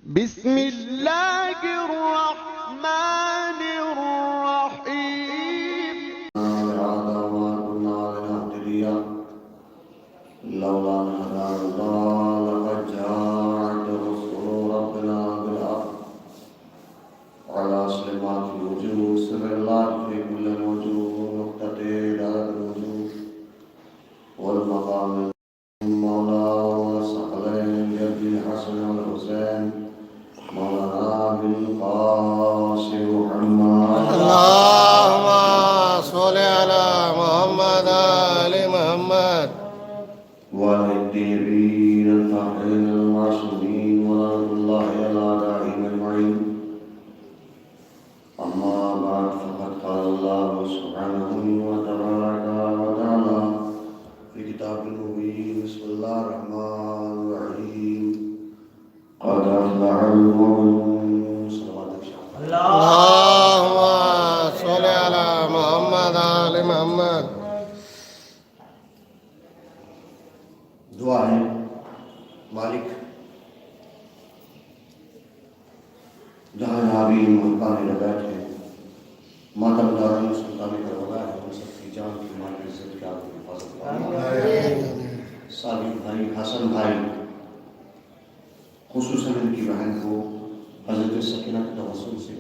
بسم الله الرحمن الرحيم. هذا ما كنا لنهتدي لولا أن هدانا الله لقد جاءت رسل ربنا بالحق على سلمات الوجوه سر الله في كل وجوه نقطة دار الوجوه والمقام مولا وثقلين جد الحسن والحسين مولانا بالقاسم محمد اللهم صل على محمد آل محمد والطيبين الطاهرين المعصومين ورحمة الله على أعدائهم أجمعين. أما بعد فقد قال الله سبحانه وتعالى في كتاب المبين بسم الله الرحمن الرحيم قد أفلح المؤمنون. صلوات الشهر اللهم صل على محمد آل محمد. دعا ہے مالک جہاں نابی ملکان ربیت ہے ماتم داران سلطانی کروانا ہے ان سب کی جان کی مال کی عزت کی آپ کی حفاظت کرنا. صالح بھائی حسن بھائی خصوصاً ان کی بہن کو حضرت سکینہ کے توسل سے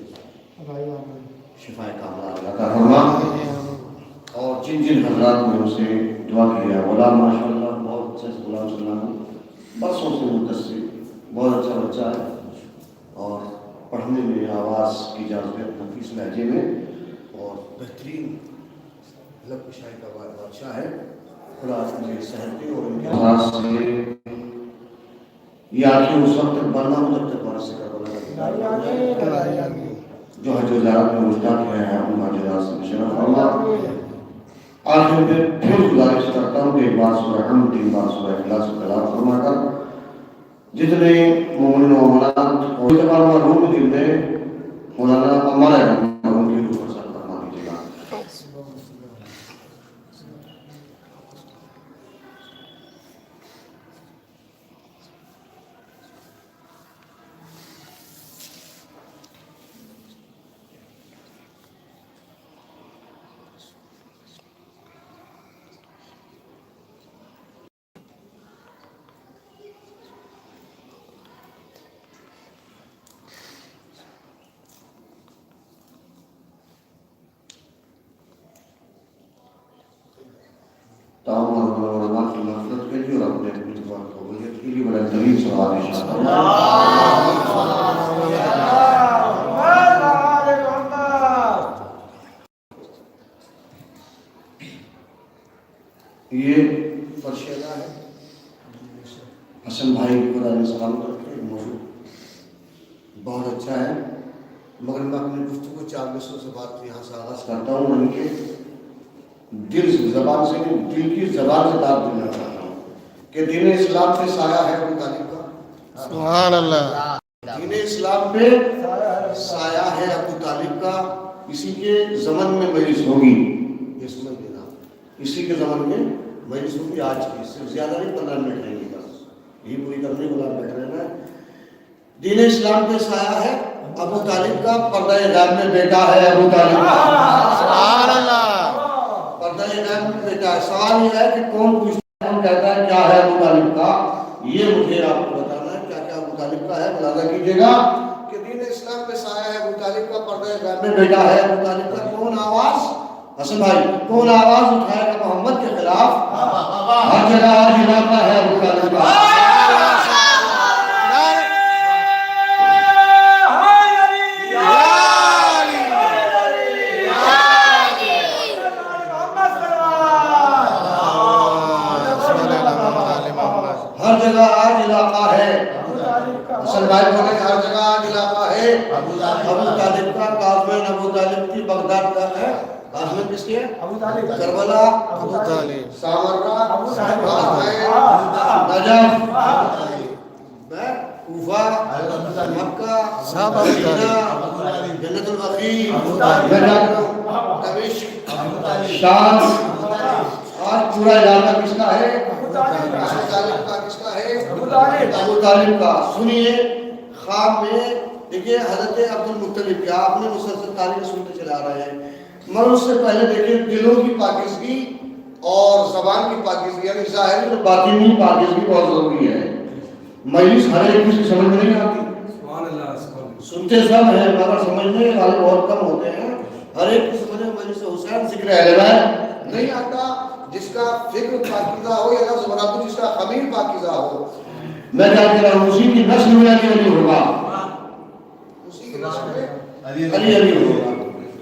شفا کاملہ عطا فرما. اور جن جن حضرات نے ان سے دعا کی ہے غلام ماشاء اللہ بہت اچھا غلام صلی اللہ برسوں سے مدثر بہت اچھا بچہ ہے اور پڑھنے میں آواز کی اجازت نفیس لہجے میں اور بہترین لب کشائی کا بادشاہ ہے. خدا مجھے صحت دے اور ان کے آواز سے یہ آنکھیں اس وقت تک بننا ہو جب تک بارش سے کروانا جو حج وزارت میں مشتاق ہے ان حاجرات سے شرف فرما. آخر میں پھر گزارش کرتا ہوں کہ ایک بار سورہ حمد تین بار سورہ اخلاص کو تلاوت فرما کر جتنے مومن و مومنات اور اعتبار مرحوم دل میں مولانا ہمارے مرحوم کی روح پر سر فرما دیجیے گا. تمام علماء کی مغفرت کے لیے اور اپنے اعتبار قبولیت کے لیے بڑا طویل سوال انشاءاللہ. یہ فرشیدہ ہے حسن بھائی کو علیہ السلام کرتے ہیں. موضوع بہت اچھا ہے مگر میں اپنی گفتگو 4 مصروں سے بات یہاں سے آغاز کرتا ہوں. ان کے دل زبان سے نہیں دل کی زبان سے داد دینا چاہتا ہوں کہ دین اسلام پہ سایہ ہے ابو طالب کا. سبحان اللہ. دین اسلام پہ سایہ ہے ابو طالب کا. اسی کے زمن میں مجلس ہوگی یہ سمجھ لینا. اسی کے زمن میں مجلس ہوگی آج کی صرف زیادہ نہیں 15 منٹ رہیں گی بس یہی پوری کرنے والا بیٹھ رہنا ہے. دین اسلام پہ سایہ ہے ابو طالب کا. پردہ غیب میں بیٹا ہے ابو طالب کا. سبحان اللہ. پردہ غیب میں بیٹا ہے. سوال یہ ہے کہ کون پوچھتا ہے کون کہتا ہے کیا ہے ابو طالب کا. یہ مجھے آپ کو بتانا ہے کیا کیا ابو طالب کا ہے. ملاحظہ کیجیے گا کہ دین اسلام پہ سایہ ہے ابو طالب کا. پردہ غیب میں بیٹا ہے ابو طالب کا. کون آواز حسن بھائی کون آواز اٹھائے گا محمد کے خلاف. ہر جگہ آج علاقہ ہے ابو طالب کا. ہر جگہ آج علاقہ ہے. حسن بھائی بولے ہر جگہ آج علاقہ ہے ابو طالب کا. کاظمین ابو طالب کی بغداد کا ہے. کاظمین کس کی ہے؟ ابو طالب. کربلا ابو طالب. سامرہ نجف کوفہ مکہ مدینہ جنت البقیع دمشق شام. آج پورا علاقہ کس کا ہے؟ ابو طالب کا. کس کا ہے؟ ابو طالب کا. سنیے خواب میں دیکھیے حضرت عبد المطلب کیا آپ نے مسلسل تاریخ سنتے چلا رہے ہیں، مگر اس سے پہلے دیکھیے دلوں کی پاکیزگی اور زبان کی پاکیزگی، یعنی ظاہری اور باطنی پاکیزگی بہت ضروری ہے۔ مجلس ہر ایک کسی سمجھ میں نہیں آتی، سنتے سب ہیں مگر سمجھنے والے بہت کم ہوتے ہیں۔ ہر ایک کی سمجھ میں مجلس حسین ذکر اہل بیت نہیں آتا، جس کا فکر پاکیزہ ہو یا لفظ مراد جس کا خمیر پاکیزہ ہو۔ میں کیا کہہ رہا ہوں، اسی کی نسل میں علی ہوگا، اسی کی نسل میں علی ہوگا۔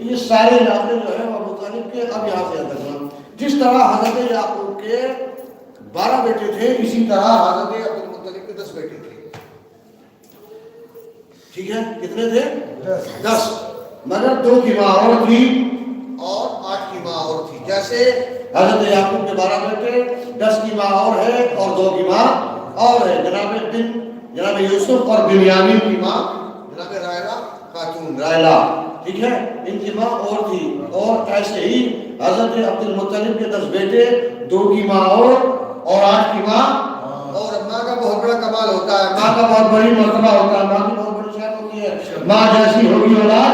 یہ سارے علاقے جو ہے وہ ابو طالب کے، اب یہاں سے ادھر جس طرح حضرت یعقوب کے 12 بیٹے تھے، اسی طرح حضرت عبد المطلب کے 10 بیٹے تھے۔ ٹھیک ہے، کتنے تھے؟ 10، مگر 2 کی ماں اور تھی اور 8 کی ماں اور تھی۔ جیسے حضرت یعقوب کے 12 بیٹے، 10 کی ماں اور ہے اور 2 کی ماں اور ہے، جناب یوسف اور بنیامین کی ماں جناب رائلہ خاتون رائلہ، ٹھیک ہے، ان کی ماں اور تھی۔ اور ایسے ہی حضرت عبد المطلب کے 10 بیٹے، 2 کی ماں اور 8 کی ماں اور۔ ماں کا بہت بڑا کمال ہوتا ہے، ماں کا بہت بڑی مرتبہ ہوتا ہے، ماں کی بہت بڑی شان ہوتی ہے۔ ماں جیسی ہوگی اولاد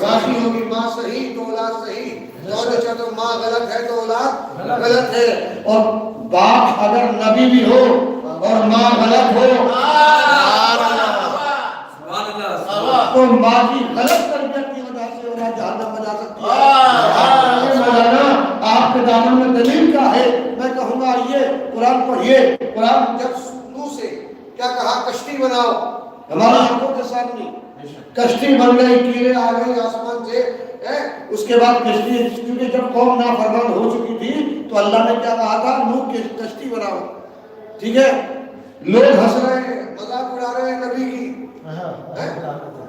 ویسی ہوگی، ماں صحیح تو اولاد صحیح، تو ماں غلط ہے تو اولاد غلط ہے۔ اور باپ اگر نبی بھی ہو اور ماں غلط ہو تو ماں کی غلط تربیت کی وجہ سے اولاد جہنم میں جا سکتی ہے۔ مولانا آپ کے دامن میں دلیل کیا ہے؟ میں کہوں گا یہ قرآن پڑھیے، قرآن جب نوح سے کیا کہا، کشتی بناؤ، ہماری آنکھوں کے سامنے کشتی بن گئی، کیلیں آ گئی آسمان سے۔ اس کے بعد کشتی، کیونکہ جب قوم نافرمان ہو چکی تھی تو اللہ نے کیا کہا تھا، نوح کی کشتی بناؤ، ٹھیک ہے۔ لوگ ہنس رہے ہیں، مذاق اڑا رہے ہیں نبی کی،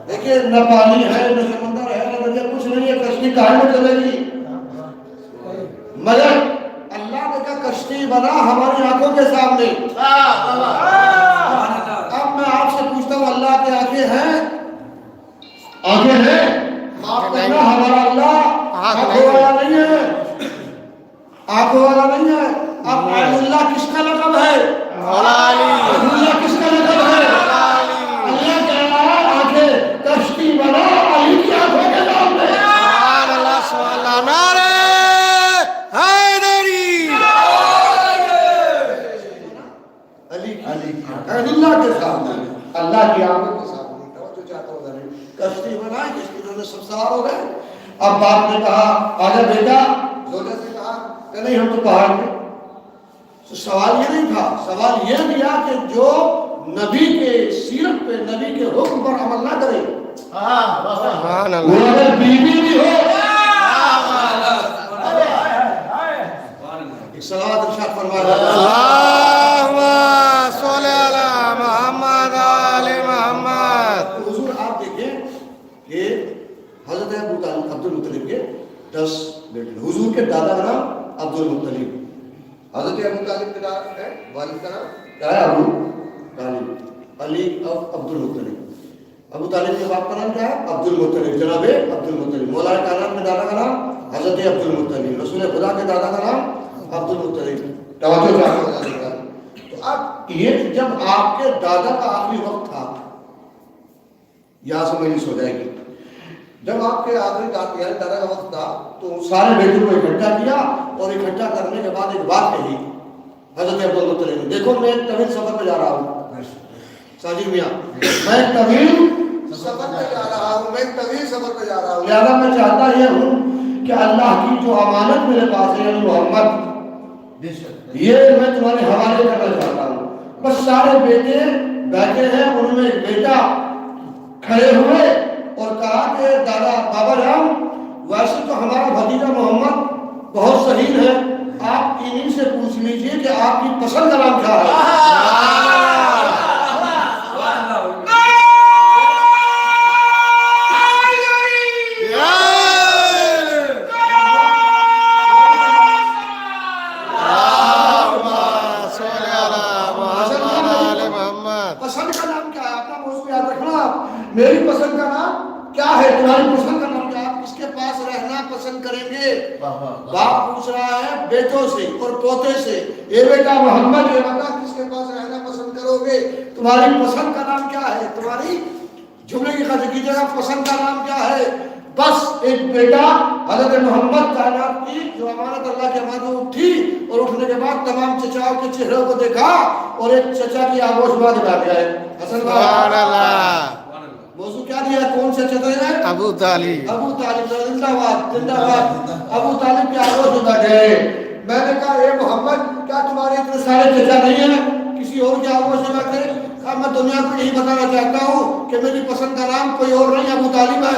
دیکھیے نہ پانی ہے نہ سمندر ہے نہ دریا، کچھ نہیں ہے، کشتی کہاں میں چلے گی؟ مگر اللہ نے کہا کشتی بنا ہماری آنکھوں کے سامنے۔ اب میں آپ سے پوچھتا ہوں، اللہ کے آنکھیں ہیں؟ آنکھیں ہیں؟ معاف کرنا، ہمارا اللہ آنکھوں والا نہیں ہے، آنکھوں والا نہیں ہے۔ اب اللہ کس کا لقب ہے؟ اللہ کس کا لقب ہے؟ اللہ کہہ رہا ہے آنکھیں کشتی بنا علی کی آنکھوں کے سامنے۔ اللہ کے سامنے، اللہ کی آنکھوں کے سامنے، توجہ چاہتا ہوں ذرا، کشتی بنائی، کشتی میں سب سوار ہو گئے۔ اب باپ نے کہا آجا بیٹا، زوجہ سے کہا کہ نہیں ہم تو پہاڑ پہ۔ تو سوال یہ نہیں تھا، سوال یہ دیا کہ جو نبی کے سیرت پہ، نبی کے حکم پر عمل نہ کرے، وہ اگر بیوی بھی ہو، ایک صلوات ارشاد فرما رہا حضور۔ آپ دیکھیں کہ حضرت عبد المطلب کے 10 بیٹے، حضور کے دادا کا نام عبد المطلب، حضرت ابو طالب کے والد کا نام کیا ہے؟ ابو طالب، علی عبد المطلب۔ ابو طالب کے باپ کا نام کیا ہے؟ عبد المطلب، جناب عبد المطلب۔ مولانا کائنات کے دادا کا نام حضرت عبد المطلب، رسول خدا کے دادا کا نام عبد المطلب۔ توجہ چاہیے۔ تو اب یہ جب آپ کے دادا کا آخری وقت تھا، یہاں سے مجلس ہو جائے گی، جب آپ کے آخری دادا کا وقت تھا تو سارے بیٹوں کو اکٹھا کیا اور اکٹھا کرنے کے بعد ایک بات کہی حضرت عبد المطلب نے، دیکھو میں ایک طویل سفر پہ جا رہا ہوں ساجد میاں، میں ایک طویل سفر پہ جا رہا ہوں، میں ایک طویل سفر پہ جا رہا ہوں، لہذا میں چاہتا یہ ہوں کہ اللہ کی جو امانت میرے پاس ہے، یعنی محمد، یہ میں تمہارے حوالے کرنا چاہتا ہوں۔ بس سارے بیٹے بیٹھے ہیں، ان میں ایک بیٹا کھڑے ہوئے اور کہا کہ دادا بابا جان، ویسے تو ہمارا بھتیجا محمد بہت صحیح ہے، آپ انہی سے پوچھ لیجئے کہ آپ کی پسند کا نام کیا ہے۔ میری پسند کا نام کیا ہے؟ تمہاری پسند کا نام کیا ہے؟ آپ کس کے پاس رہنا پسند کریں گے؟ باپ پوچھ رہا ہے بیٹوں سے اور پوتے سے، اے بیٹا محمد، یہ بتا کس کے پاس رہنا پسند کرو دو گے؟ تمہاری پسند کا نام کیا ہے؟ تمہاری جملے کی خاطر کی جگہ پسند کا نام کیا ہے؟ بس ایک بیٹا حضرت محمد کائنات کی جو امانت اللہ کے امانت اٹھی اور اٹھنے کے بعد تمام چچاؤں کے چہروں کو دیکھا اور ایک چچا کی آگوش بات بات گئے حسن سبحان اللہ موضوع کیا دیا؟ کون سے چچا ہے؟ ابو طالب ابو طالب زندہ باد زندہ باد ابو طالب کی آگوش بات گئے. میں نے کہا اے محمد کیا تمہارے اتنے سارے چچا نہیں ہیں کسی اور کی آگوش بات کرے؟ کہا میں دنیا کو یہی بتانا چاہتا ہوں کہ میری پسند کا نام کوئی اور نہیں ابو طالب ہے.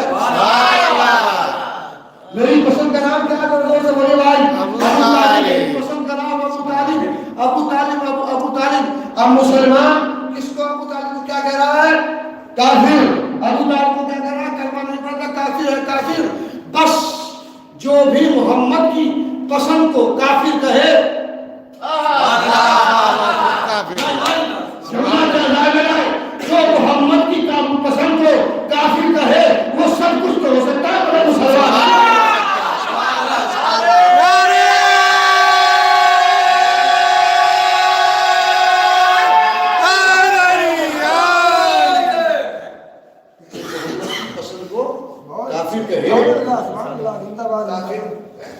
میری پسند کا نام کیا ہے؟ سے بولے بھائی ابو طالب. میری پسند کا نام ابو طالب ابو طالب ابو طالب. اب مسلمان کس کو ابو طالب کو کیا کہہ رہا ہے؟ کافر. ابو طالب کو کیا کہہ رہا ہے؟ کلمہ نہیں پڑھتا کافر ہے کافر. بس جو بھی محمد کی پسند کو کافر کہے جو محمد کی پسند کو کافر کہے وہ سب کچھ تو ہو سکتا ہے بڑے مسلمان.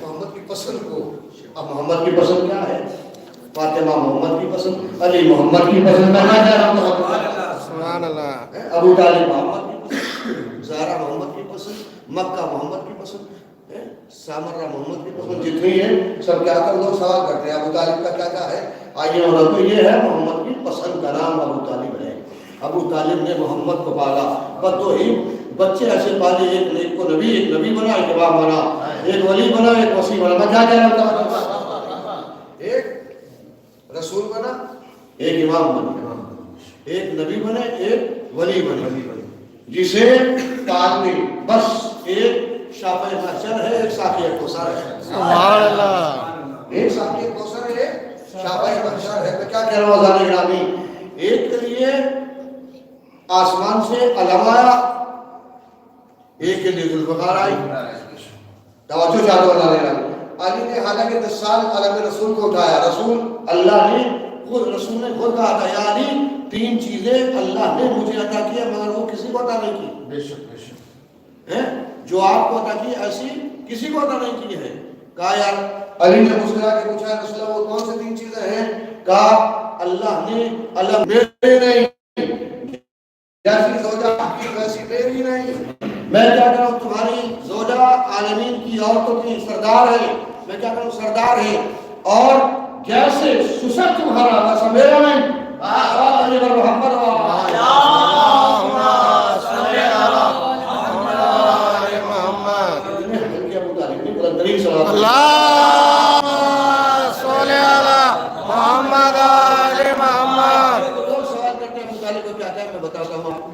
محمد کی پسند کو اب محمد کی پسند کیا ہے؟ فاطمہ محمد کی پسند علی محمد کی پسند سبحان اللہ ابو طالب محمد کی پسند زہرا محمد کی پسند مکہ محمد کی پسند سامرہ محمد کی پسند جتنی ہے سب کیا کر لوگ سوال کرتے ہیں ابو طالب کا کیا ہے؟ آئیے ہونا تو یہ ہے محمد کی پسند کا نام ابو طالب ہے. ابو طالب نے محمد کو پالا بس دو ہی بچے ایسے پالے ایک کو نبی ایک نبی بنا ایک امام بنا ایک ولی بنا ایک وسیع بنا. میں کیا کہہ رہا تھا؟ ایک رسول بنا ایک امام بنا ایک نبی بنے ایک ولی بنے جسے پالنے بس ایک شافع محشر ہے ایک ساقی کوثر ہے. سبحان اللہ ایک ساقی کوثر ہے شافع محشر ہے. میں کیا کہہ رہا ہوں ازان گرامی؟ ایک کے لیے آسمان سے علم آیا ایک کے لیے ذوالفقار آئی. توجہ چاہتا ہوں اللہ علی نے حالانکہ 10 سال علم رسول کو اٹھایا. رسول اللہ نے خود رسول نے خود کہا تھا یا علی 3 چیزیں اللہ نے مجھے عطا کیا مگر وہ کسی کو عطا نہیں کی. بے شک جو آپ کو عطا کی ایسی کسی کو عطا نہیں کی ہے. کہا یار علی نے مسکرا کے پوچھا رسول اللہ وہ کون سے 3 چیزیں ہیں؟ کہا اللہ نے علم میرے نہیں جیسی زوجہ کی ویسی میری نہیں. میں کیا کروں تمہاری زوجہ عالمین کی عورتوں کی سردار ہے. میں کیا کروں سردار ہے اور جیسے سسر تمہارا ویسا میرا نہیں. محمد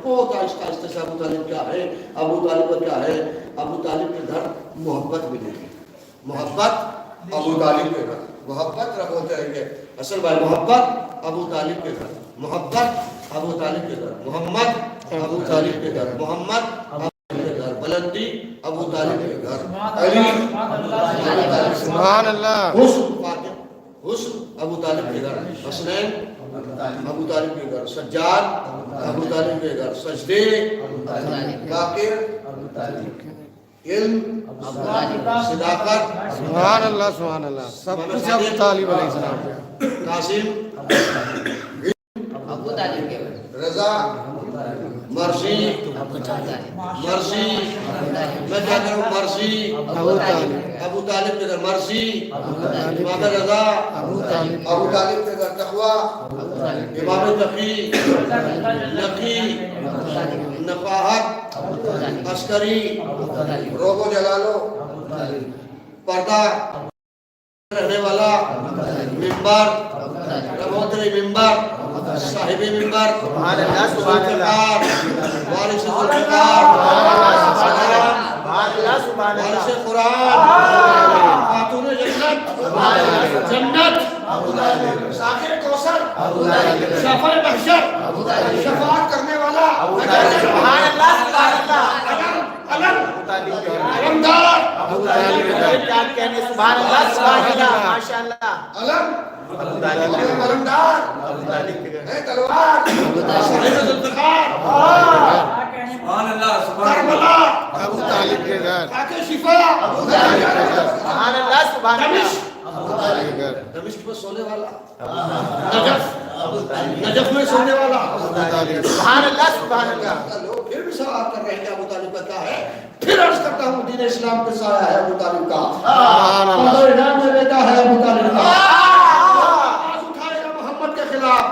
بہت آہستہ آہستہ سے ابو طالب کیا ہے ابو طالب کا کیا ہے. ابو طالب کے گھر محبت ملے گی. محبت ابو طالب کے گھر محبت رکھتے رہیں گے. اصل بھائی محبت ابو طالب کے گھر محبت ابو طالب کے گھر محمد ابو طالب کے گھر محمد ابو طالب کے گھر بلندی ابو طالب کے گھر علی سبحان اللہ حسن فاطمہ حسن ابو طالب کے گھر حسنین ابو طالب کے گھر سجاد ابو طالب کے گھر سجدے باقر علم صداقت سبحان اللہ سب کچھ ابو طالب علیہ السلام کے قاسم ابو طالب کے گھر رضا مرسی مرسی میں کیا کروں مرسی ابو طالب کے گھر مرسی امام رضا ابو طالب کے گھر تقوی امام تقی نقی نفاحت عسکری روب و جلالو پردہ رہنے والا ممبر ربوتری ممبر صاحب ممبر ذوالفقار وارث ذوالفقار وارث قرآن خاتون جنت جنت ساقی کوثر شفاء محشر شفاعت کرنے والا علمدار ابو طالب کے گھر کیا کہنے سبحان اللہ سبحان اللہ ماشاءاللہ علم ابو طالب کے گھر علمدار ابو طالب کے گھر تلوار سبحان اللہ سبحان کربلا ابو طالب کے گھر خاک شفا ابو طالب کے گھر سبحان اللہ سبحان اللہ ابو طالب کے گھر دمشق میں سونے والا نجف نجف میں سونے والا ابو طالب سبحان اللہ سبحان اللہ لوگ پھر بھی سوال کر رہے ہیں کہ ابو طالب کا کیا ہے پھر عرض کرتا ہوں دین اسلام پہ سایہ ہے ابو طالب کا سبحان اللہ ایران میں بیٹا ہے ابو طالب کا آواز اٹھائے گا محمد کے خلاف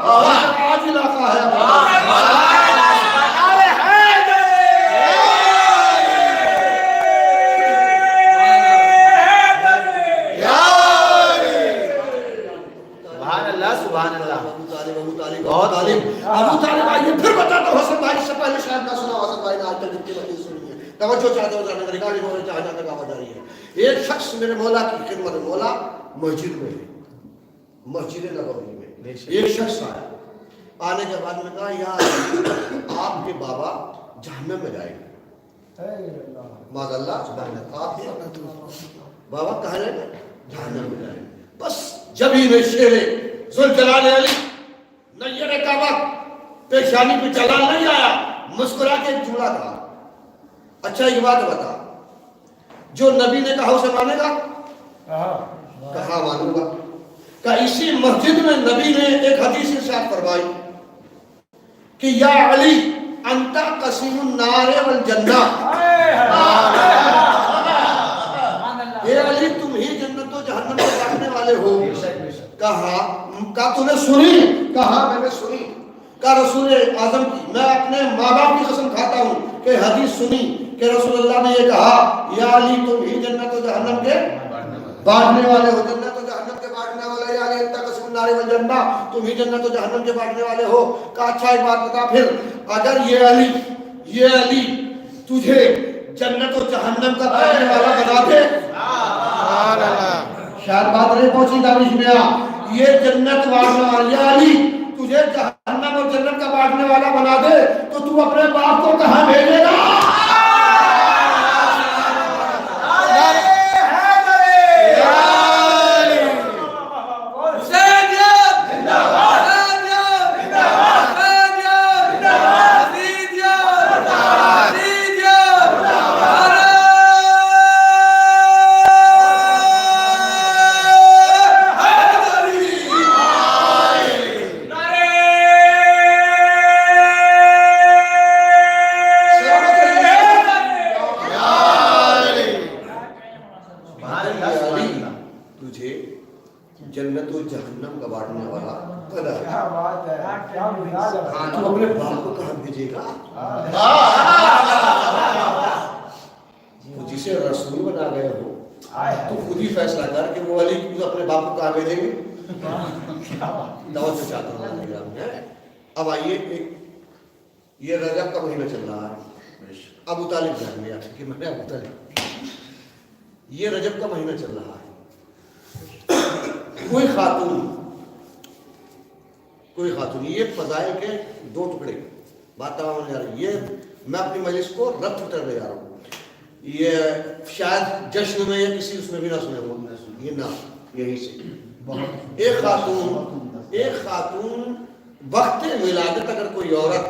آج علاقہ ہے ابو طالب کا سبحان اللہ ابو طالب آئیے پھر بتاتا ہوں حسن بھائی سے پہلے شاید نہ سنا حسن بھائی نے آج تک جتنی باتیں سنی ہے توجہ چاہتے ہو جانے ریکارڈنگ ہو رہی ہے جہاں تک آواز آ رہی ہے ایک شخص میرے مولا کی خدمت مولا مسجد میں ہے مسجد نبوی میں ایک شخص آیا آنے کے بعد میں کہا یا آپ کے بابا جہنم میں جائیں گے معاذ اللہ آپ کے بابا کہاں جائیں گے جہنم میں جائیں گے بس جب ہی میں شیر ذوالجلال علی نیر کعبہ پیشانی پہ جلال نہیں آیا مسکرا کے ایک جملہ کہا اچھا یہ بات بتا جو نبی نے کہا اسے مانے گا کہا مانوں گا کہ اسی مسجد میں نبی نے ایک حدیث ارشاد فرمائی کہ یا علی انت قسیم النار والجنہ اے علی تم ہی جنت و جہنم میں بانٹنے والے ہو کہا تو نے سنی کہا میں نے سنی کہا رسول اعظم کی میں اپنے ماں باپ کی قسم کھاتا ہوں کہ حدیث سنی کہ رسول اللہ نے یہ کہا یا علی تم ہی جنت و جہنم کے بانٹنے والے ہو جنت و جہنم کے بانٹنے والے یا علی انت قسم النار والجنہ تم ہی جنت و جہنم کے بانٹنے والے ہو کہا اچھا ایک بات بتا پھر اگر یہ علی تجھے جنت و جہنم کا بانٹنے والا بنا دے سبحان اللہ شاید بات نہیں پہنچی دانش میں یہ جنت والا یا علی تجھے جہنم اور جنت کا بانٹنے والا بنا دے تو تو اپنے باپ کو کہاں بھیجے گا جنت و جہنم کا بانٹنے والا بنا تو اپنے باپ کو کہاں بھیجے گا جسے رسول بنا گئے ہو تو خود ہی فیصلہ کر کہ وہ علی اپنے باپ کو کہاں بھیجیں گے توجہ چاہتا ہوں اب آئیے یہ رجب کا مہینہ چل رہا ہے ابو طالب گھر میں کہ میں ابو طالب یہ رجب کا مہینہ چل رہا ہے کوئی خاتون یہ فضائل کے دو ٹکڑے بات تمام ہونے جا رہی ہے یہ میں اپنی مجلس کو رد کر لے جا رہا ہوں یہ شاید جشن میں یا کسی اس میں بھی نہ سنے ہوں یہ نہ یہی سے ایک خاتون وقت ولادت اگر کوئی عورت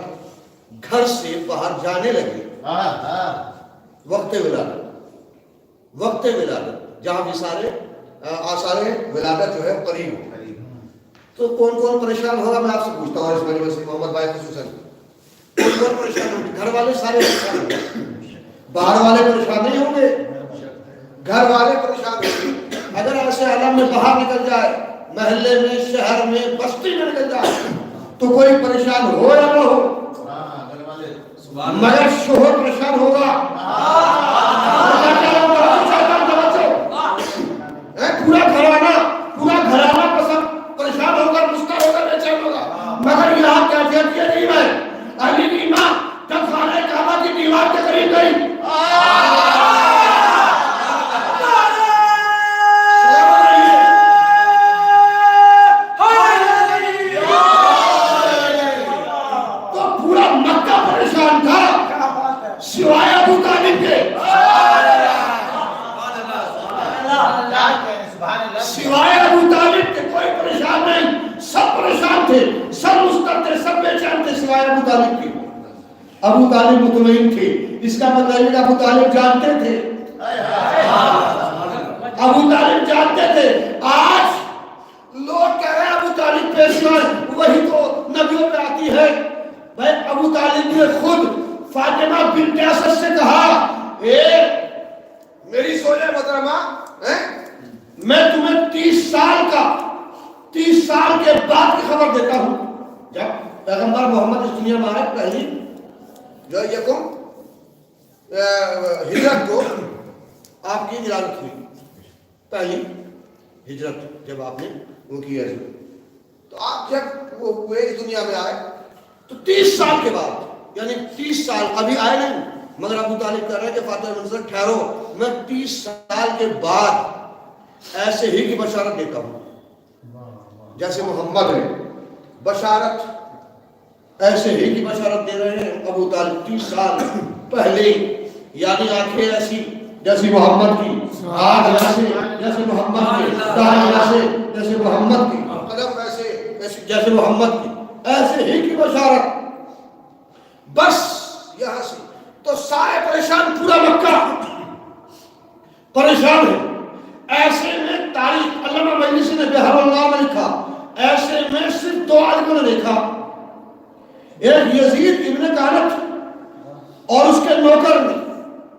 گھر سے باہر جانے لگے وقت ولادت جہاں بھی سارے آثار ولادت جو ہے قریب ہو تو کون کون پریشان ہوگا میں آپ سے پوچھتا ہوں اس مجلس سے محمد بھائی خصوصاً کون پریشان ہوں گے گھر والے سارے پریشان ہوں گے باہر والے پریشان نہیں ہوں گے گھر والے پریشان ہوں گے اگر ایسے عالم میں باہر نکل جائے محلے میں شہر میں بستی میں نکل جائے تو کوئی پریشان ہو یا نہ ہو مگر شوہر پریشان ہوگا پورا گھرانہ پریشان ہوگا مستر ہوگا بیچین ہوگا مگر یہاں کیفیت یہ نہیں ہے علی کی ماں جب خانہ کعبہ کی دیوار کے قریب گئی تو پورا مکہ پریشان تھا سوائے ابو طالب کے پریشان تھے، سب مضطرب تھے، سب بے چین تھے سوائے ابو طالب کے۔ ابو طالب مطمئن تھے، اس کا مطلب ہے کہ ابو طالب جانتے تھے، ابو طالب جانتے تھے۔ آج لوگ کہہ رہے ہیں ابو طالب پیشوا، وہی تو نبیوں پہ آتی ہے۔ بھائی ابو طالب نے خود فاطمہ بنت اسد سے کہا، اے میری سونے محترمہ، میں تمہیں 30 سال کے بعد کی خبر دیتا ہوں۔ جب پیغمبر محمد اس دنیا میں آئے، پہلی جو یکم ہجرت کو آپ کی ولادت ہوئی، پہلی ہجرت جب آپ نے وہ کی ہے، تو آپ جب وہ ہوئے اس دنیا میں آئے تو 30 سال کے بعد، یعنی 30 سال ابھی آئے نہیں، مگر ابو طالب کہہ رہے ہیں کہ فاطمہ منظر ٹھہرو، میں 30 سال کے بعد ایسے ہی کی بشارت دیتا ہوں جیسے محمد ہے، بشارت ایسے ہی کی بشارت دے رہے ہیں ابو طالب 30 سال پہلے، یعنی آنکھیں ایسی جیسے محمد کی، ہاتھ ایسے جیسے محمد کی، دائیں ایسے جیسے محمد کی، قدم ایسے جیسے محمد کی، ایسے ہی کی بشارت۔ بس یہاں سے تو سارے پریشان، پورا مکہ پریشان ہے۔ ایسے میں تاریخ علامہ مجلسی نے بحر اللہ میں لکھا، ایسے میں صرف 2 آدمیوں نے دیکھا، ایک یزید ابن کانت اور اس کے نوکر نے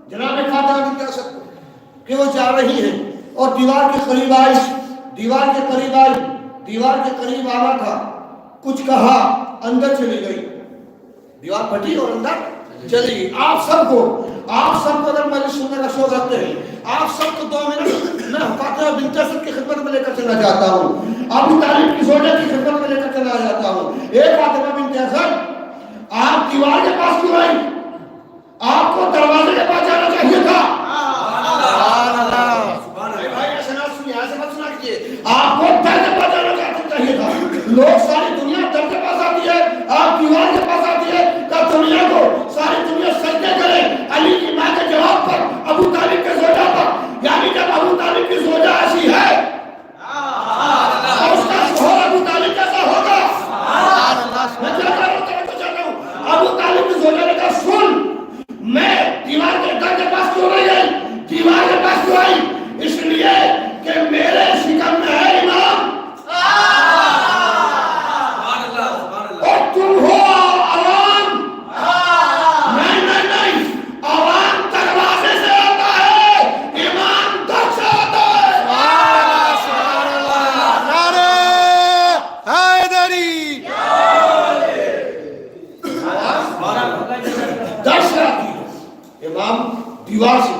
جناب فاطمہ بنت اسد کہ وہ جا رہی ہے اور دیوار کے قریب آئی، دیوار کے قریب آنا تھا، کچھ کہا، اندر چلی گئی، دیوار پھٹی اور اندر چلی گئی۔ آپ سب کو اگر مجلس سننے کا شوق رکھتے ہیں، آپ سب کو 2 منٹ میں فاطمہ بنت اسد کی خدمت میں لے کر چلا جاتا ہوں، ابو طالب کی زوجہ کی خدمت میں لے کر چلا جاتا ہوں۔ ایک فاطمہ بنت اسد، آپ دیوار کے پاس کیوں آئی؟ آپ کو دروازے کے پاس جانا چاہیے تھا۔ آپ کو در کے پاس جانا چاہیے تھا۔ لوگ ساری دنیا در کے پاس آتی ہے، آپ دیوار کے پاس آتی ہے، کہ دنیا کو ساری دنیا سجدے کرے علی کی ماں کے جواب پر، ابو طالب کے زوجہ پر، یعنی جب ابو طالب کی زوجہ ایسی ہے اور اس کا شوہر ابو طالب کیسا ہوگا؟ میں چاہتا ہوں ابو طالب کی زوجہ نے کہا، سن، میں دیوار کے در کے پاس کیوں نہیں آئی؟ دیوار کے پاس کیوں آئی؟ اس لیے کہ میرے شکم میں ہے امام، اور تم ہو عوام۔ نہیں، عوام دروازے سے آتا ہے، امام در سے آتا ہے۔ نعرہ حیدری، در سے آتی ہے، امام دیوار سے،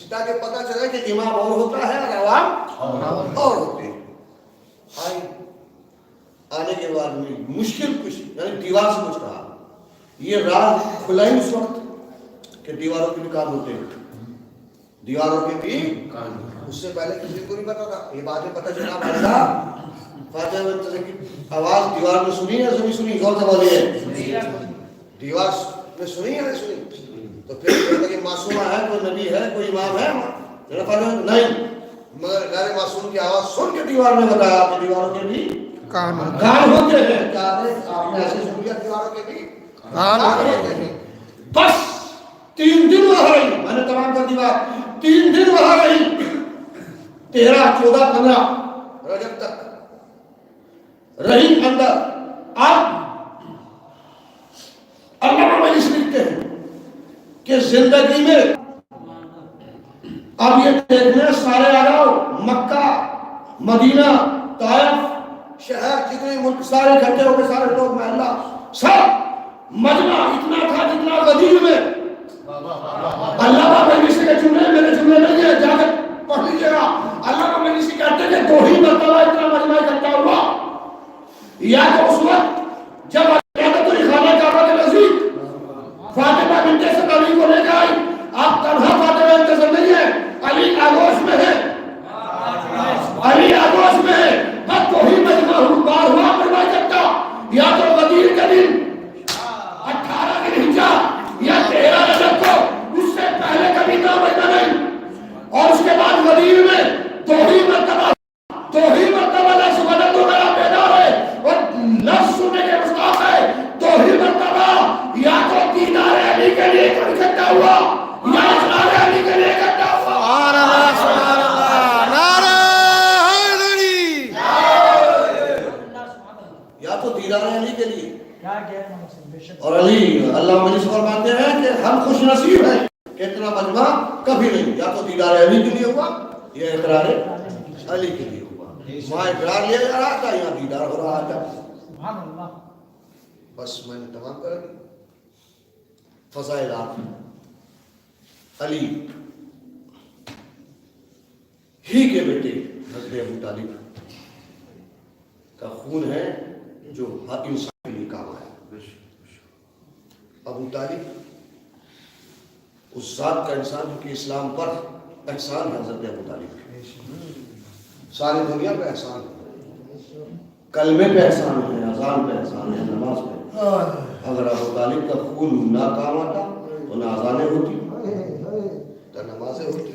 تاکہ پتہ چلے کہ امام اور ہوتا ہے اور عوام اور ہوتے ہیں۔ آنے کے بعد میں مشکل کچھ، یعنی دیوار سے کچھ کہا، یہ راز کھلا ہی اس وقت کہ دیواروں کے بھی کان ہوتے ہیں، دیواروں کے بھی کان، اس سے پہلے کسی کو نہیں پتا تھا۔ یہ باتیں پتہ چلا فاطمہ بنت اسد کی آواز دیوار میں سنی ہے، سنی غور سے بولیے، دیوار میں سنی ہے نہیں سنی؟ تو پھر کہ معصومہ ہے، کوئی نبی ہے، کوئی امام ہے؟ نہیں، مگر غیر معصوم کی آواز سن کے دیوار نے بتایا کہ دیواروں کے بھی کان ہوتے ہیں۔ کیا آپ نے ایسے سن لیا دیواروں کے بھی کان ہوتے ہیں؟ بس 3 دن وہاں رہی، میں نے تمام کر دیوار 3 دن وہاں رہی، 13، 14، 15 رجب تک رہی اندر۔ اب علامہ مجلس لکھتے ہیں کہ زندگی میں اب یہ دیکھنے سارے آ جاؤ، مکہ، مدینہ، طائف، شہر، جتنے ملک سارے اکٹھے ہو کے، سارے لوگ، محلہ، سب مجمع اتنا تھا جتنا غدیر میں۔ علامہ مجلسی کے جملے میرے جملے نہیں ہے، جا کے پڑھ لیجیے گا۔ علامہ مجلسی کہتے ہیں کہ 2 ہی مرتبہ اتنا مجمع اکٹھا ہوا، یا تو اس وقت جب خانہ کعبہ کے نزدیک فاطمہ بنت اسد علی کو لے کے آئی، آپ تنہا فاطمہ بنت اسد نہیں ہے، علی آگوش میں ہے، علی آگوش میں ہے، بس 2 ہی مجمع بار ہوا مجمع اکٹھا، یا تو غدیر کے دن 18 ذی الحجہ یا 13 رجب کو، اس سے پہلے کبھی نہ مجمع نہیں، اور اس کے بعد غدیر میں 2 ہی مرتبہ لفظ بدل ہو گیا، بیدار علی اللہ مجلس فرماتے ہیں کہ ہم خوش نصیب ہیں کہ اتنا مجمع کبھی نہیں، یا تو دیدار علی کے لیے ہوا یا اقرار علی کے لیے ہوا. وہاں اقرار لیا جا رہا تھا، یہاں دیدار ہو رہا تھا. بس میں نے تمام کر دی. فضائلات علی ہی کے بیٹے حضرت ابو طالب کا خون ہے جو ہر انسان کے لیے کام آیا. ابو طالب اس ذات کا انسان جو کہ اسلام پر احسان ہے. حضرت ابو طالب ساری دنیا پہ احسان ہے، کلمے پہ احسان ہے، اذان پہ احسان ہے، نماز پہ. اگر ابو طالب کا خون نہ کام آتا تو نہ اذانیں ہوتی، نہ نمازیں ہوتی،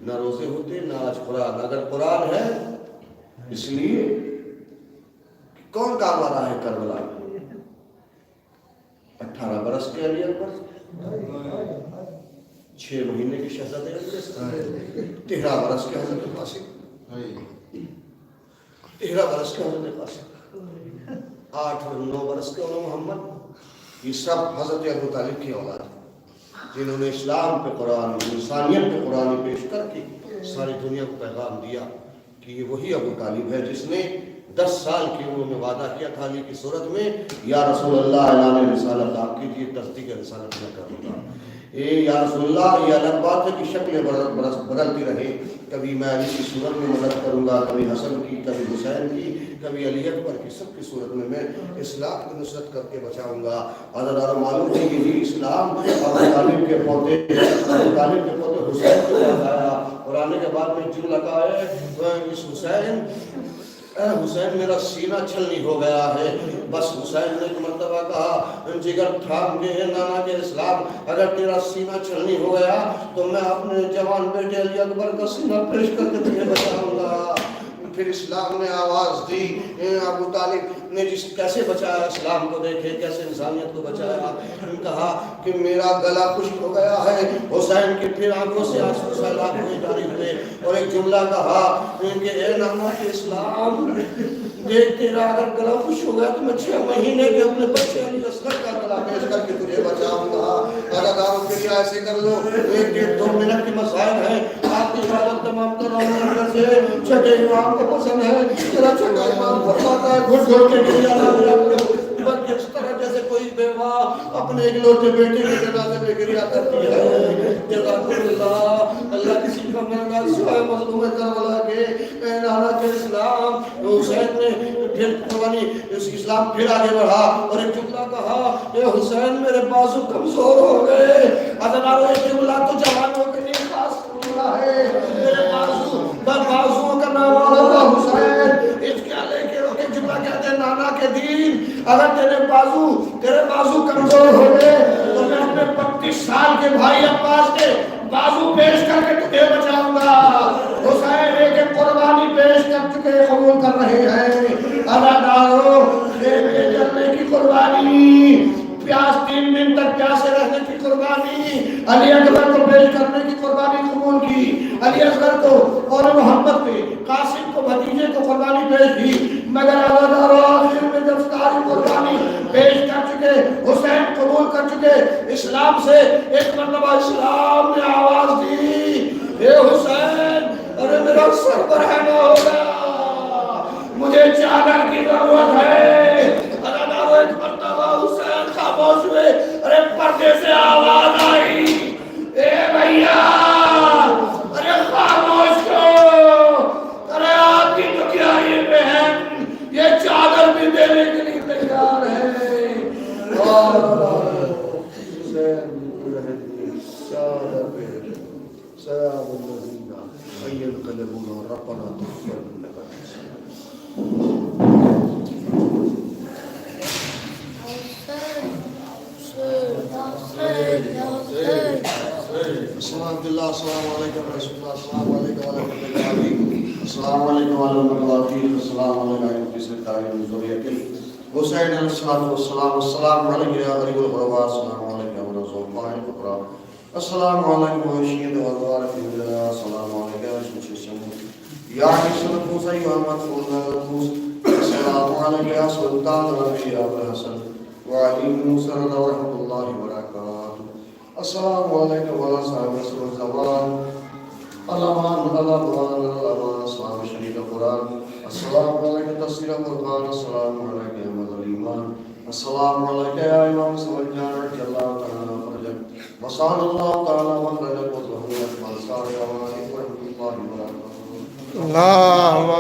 نہ روزے ہوتے، نہ آج قرآن. اگر قرآن ہے اس لیے کون کام آ رہا ہے کربلا میں؟ 18 برس کے علی اکبر، 6 مہینے کے شہزادے علی، 13 برس کے حضرت قاسم، 13 برس کے حضرت قاسم، 8 اور 9 برس کے علم محمد. یہ سب حضرت ابو طالب کی اولاد ہیں جنہوں نے اسلام پہ قرآن، انسانیت پہ قرآن پیش کر کے ساری دنیا کو پیغام دیا کہ یہ وہی ابو طالب ہے جس نے 10 سال کی عمر میں وعدہ کیا تھا علی کی صورت میں، یا رسول اللہ اعلان رسالت آپ کیجیے، تصدیق رسالت میں کروں گا. یا رسول اللہ یہ الگ بات ہے کہ شکلیں بدلتی رہے، کبھی میں علی کی صورت میں مدد کروں گا، کبھی حسن کی، کبھی حسین کی، کبھی علی اکبر کی، سب کی صورت میں اسلام کی نصرت کر کے بچاؤں گا. عزیزان معلوم ہے کہ یہی اسلام ابو طالب کے پوتے حسین کو بتایا. اور آنے کے بعد میں جو لگا ہے اس حسین، اے حسین میرا سینہ چھلنی ہو گیا ہے. بس حسین نے ایک مرتبہ کہا جگر تھام گئے نانا کے اسلام، اگر تیرا سینہ چھلنی ہو گیا تو میں اپنے جوان بیٹے علی اکبر کا سینہ پیش کر کے تجھے بچاؤں گا. پھر اسلام نے آواز دی. ابو طالب نے جس کیسے بچایا اسلام کو، دیکھے کیسے انسانیت کو بچایا. کہا کہ میرا گلا خشک ہو گیا ہے. حسین کی پھر آنکھوں سے آنسو سیلاب ہوئے جاری ہوئے اور ایک جملہ کہا کہ اے نانا کے اسلام، دیکھ تیرا اگر گلا خشک ہو گیا تو میں 6 مہینے کے اپنے بچے علی اصغر کا گلا پیش کر کے تجھے بچاؤں گا. اداکاروں کے لیے ایسے کر لو، 1-2 منٹ کے مسائل ہیں، آپ کی عبادت تمام کرو. سے چھٹے امام کو پسند ہے، تیرا چھٹا امام فرماتا ہے گھٹ گھٹ کے گریا بلکہ اس طرح جیسے کوئی بیوہ اپنے ایک لوٹے بیٹے کے جنازے میں گریا کرتی ہے. جزاک اللہ. اللہ کسی کا مرنا سوائے مظلوم کربلا کے. اے نانا کے اسلام، حسین نے پھر قربانی اسلام پھر آگے بڑھا اور ایک جملہ کہا اے حسین میرے بازو کمزور ہو گئے. ادنارو ایک جملہ تو جوانوں کے لیے خاص جملہ ہے. میرے بازوؤں کا نام آتا حسین. اس کے لے کے روکے جملہ کہتے ہیں نانا کے دین. اگر تیرے بازو کمزور ہو گئے تو میں اپنے 32 سال کے بھائی عباس کے بازو پیش کر کے تجھے بچاؤں گا. حسین ایک قربانی پیش کر چکے قبول کر رہے ہیں. اداکاروں خیمے جلنے کی قربانی، پیاس 3 دن تک پیاسے رہنے کی قربانی، علی اکبر کو پیش کرنے کی قربانی قبول کی. علی اصغر کو اور محمد پہ قاسم کو بھتیجے کو قربانی پیش کی. مگر آخر میں جب ساری قربانی پیش کر چکے، حسین قبول کر چکے اسلام سے، ایک مرتبہ اسلام نے آواز دی اے حسین، ارے میرا سر برہنہ ہو گیا، مجھے چادر کی ضرورت ہے. ایک مرتبہ حسین خاموش ہوئے. ارے پردے سے آواز آئی اے بھیا، ارے خاموش ہو، ارے آپ کی تو کیا یہ بہن یہ چادر بھی دینے کے لیے تیار ہے. چادر پہ سیاب الذین ينقلبون ربنا تغفر لنا. السلام علیکم السلام علیکم رسول اللہ السلام علیکم ورحمۃ اللہ السلام علیکم ورحمۃ اللہ السلام علیکم کسی تعین ذریت حسین علیہ السلام السلام علیکم یا غریب الغرباء السلام علیکم ورحمۃ اللہ السلام علیکم وشید والوارث بالله السلام علیکم شمس یا حسن الحسین احمد النفوس السلام علیکم یا سلطان ربی ابو الحسن وعليكم السلام ورحمة الله وبركاته. السلام عليكم ورحمة الله وبركاته. السلام شريف القرآن. السلام عليك تفسير القرآن. السلام عليك يا مدى الإيمان. السلام عليك يا إمام سوالجان رضي الله تعالى فرجك. وصال الله تعالى وفرجك وظهورك والصالح عليكم ورحمة الله وبركاته. اللهم